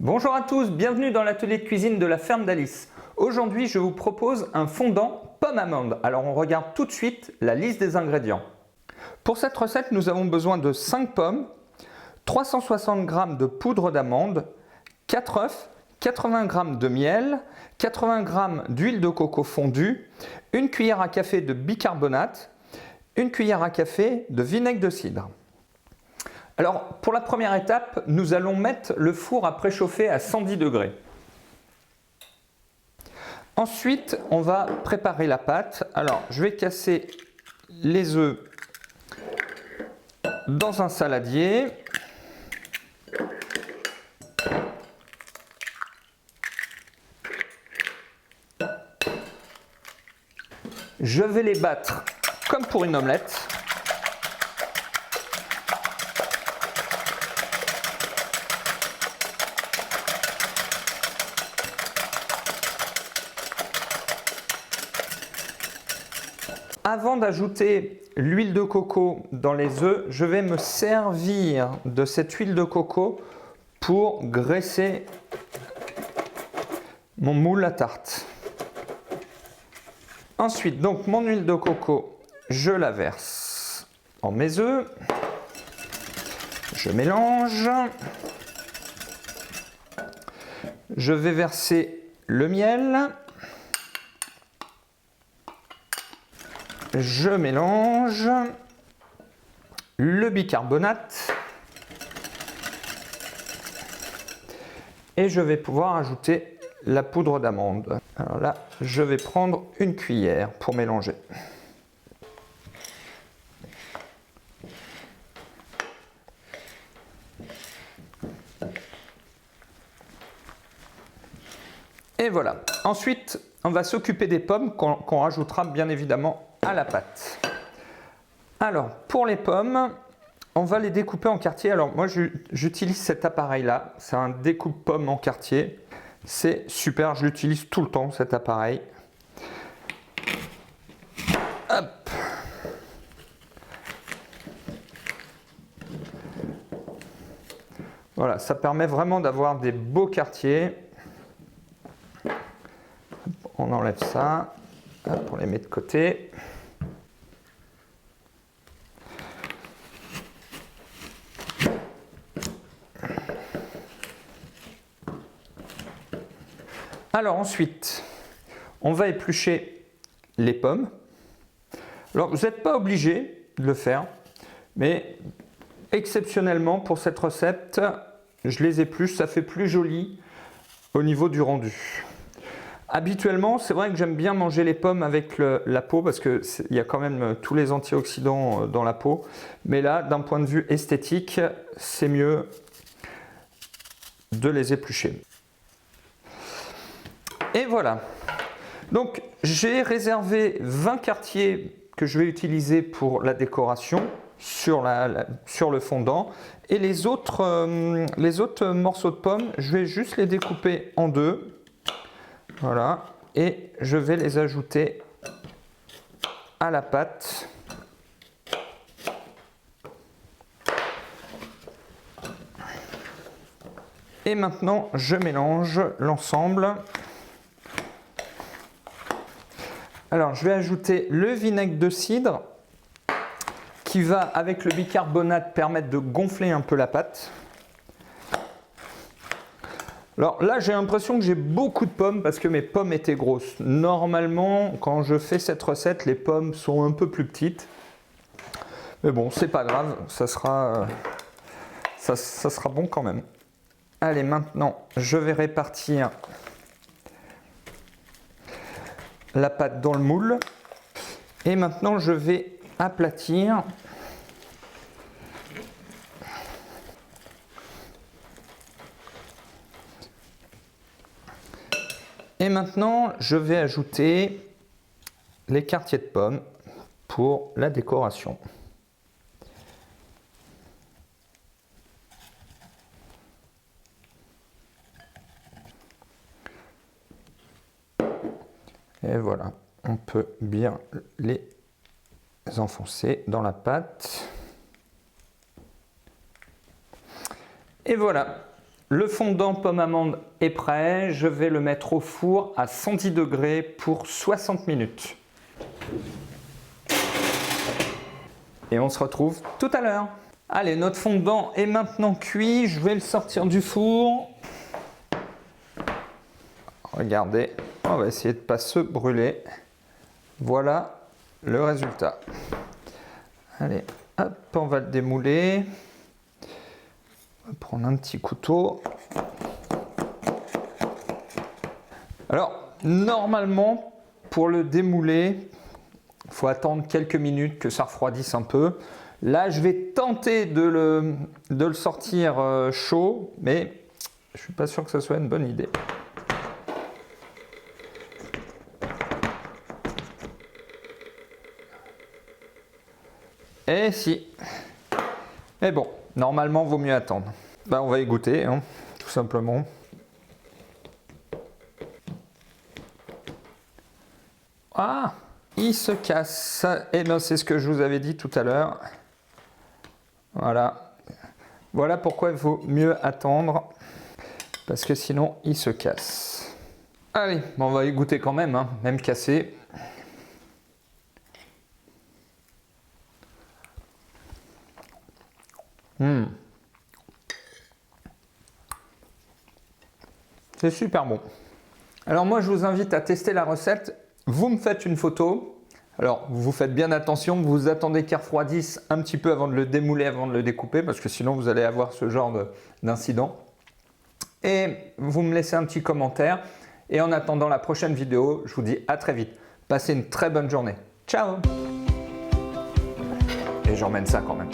Bonjour à tous, bienvenue dans l'atelier de cuisine de la ferme d'Alice. Aujourd'hui, je vous propose un fondant pomme amande. Alors on regarde tout de suite la liste des ingrédients. Pour cette recette, nous avons besoin de 5 pommes, 360 g de poudre d'amande, 4 œufs, 80 g de miel, 80 g d'huile de coco fondue, 1 cuillère à café de bicarbonate, 1 cuillère à café de vinaigre de cidre. Alors, pour la première étape, nous allons mettre le four à préchauffer à 110 degrés. Ensuite, on va préparer la pâte. Alors, je vais casser les œufs dans un saladier. Je vais les battre comme pour une omelette. Avant d'ajouter l'huile de coco dans les œufs, je vais me servir de cette huile de coco pour graisser mon moule à tarte. Ensuite, donc mon huile de coco, je la verse en mes œufs. Je mélange. Je vais verser le miel. Je mélange le bicarbonate et je vais pouvoir ajouter la poudre d'amande. Alors là, je vais prendre une cuillère pour mélanger. Et voilà. Ensuite, on va s'occuper des pommes qu'on rajoutera bien évidemment à la pâte. Alors, pour les pommes, on va les découper en quartiers. Alors, moi, j'utilise cet appareil-là. C'est un découpe-pommes en quartiers. C'est super, je l'utilise tout le temps, cet appareil. Hop. Voilà, ça permet vraiment d'avoir des beaux quartiers. On enlève ça. Hop, on les met de côté. Alors ensuite, on va éplucher les pommes. Alors vous n'êtes pas obligé de le faire, mais exceptionnellement pour cette recette, je les épluche, ça fait plus joli au niveau du rendu. Habituellement, c'est vrai que j'aime bien manger les pommes avec la peau parce qu'il y a quand même tous les antioxydants dans la peau. Mais là, d'un point de vue esthétique, c'est mieux de les éplucher. Et voilà. Donc, j'ai réservé 20 quartiers que je vais utiliser pour la décoration sur le fondant. Et les autres morceaux de pommes, je vais juste les découper en deux. Voilà, et je vais les ajouter à la pâte. Et maintenant, je mélange l'ensemble. Alors, je vais ajouter le vinaigre de cidre qui va, avec le bicarbonate, permettre de gonfler un peu la pâte. Alors là, j'ai l'impression que j'ai beaucoup de pommes parce que mes pommes étaient grosses. Normalement, quand je fais cette recette, les pommes sont un peu plus petites. Mais bon, c'est pas grave, ça sera bon quand même. Allez, maintenant, je vais répartir la pâte dans le moule. Et maintenant, je vais aplatir. Et maintenant, je vais ajouter les quartiers de pommes pour la décoration. Et voilà, on peut bien les enfoncer dans la pâte. Et voilà, Le fondant pomme amande est prêt, je vais le mettre au four à 110 degrés pour 60 minutes. Et on se retrouve tout à l'heure. Allez, notre fondant est maintenant cuit, je vais le sortir du four. Regardez, on va essayer de ne pas se brûler. Voilà le résultat. Allez, hop, on va le démouler. On va prendre un petit couteau. Alors, normalement, pour le démouler, il faut attendre quelques minutes que ça refroidisse un peu. Là, je vais tenter de le sortir chaud, mais je ne suis pas sûr que ce soit une bonne idée. Et si. Mais bon, normalement, il vaut mieux attendre. Ben, on va y goûter, hein, tout simplement. Ah, il se casse. Et bien, c'est ce que je vous avais dit tout à l'heure. Voilà. Voilà pourquoi il vaut mieux attendre. Parce que sinon, il se casse. Allez, bon, on va y goûter quand même, hein, même cassé. C'est super bon. Alors moi, je vous invite à tester la recette. Vous me faites une photo. Alors, vous faites bien attention, vous attendez qu'il refroidisse un petit peu avant de le démouler, avant de le découper, parce que sinon vous allez avoir ce genre d'incident. Et vous me laissez un petit commentaire. Et en attendant la prochaine vidéo, je vous dis à très vite. Passez une très bonne journée. Ciao! Et j'emmène ça quand même.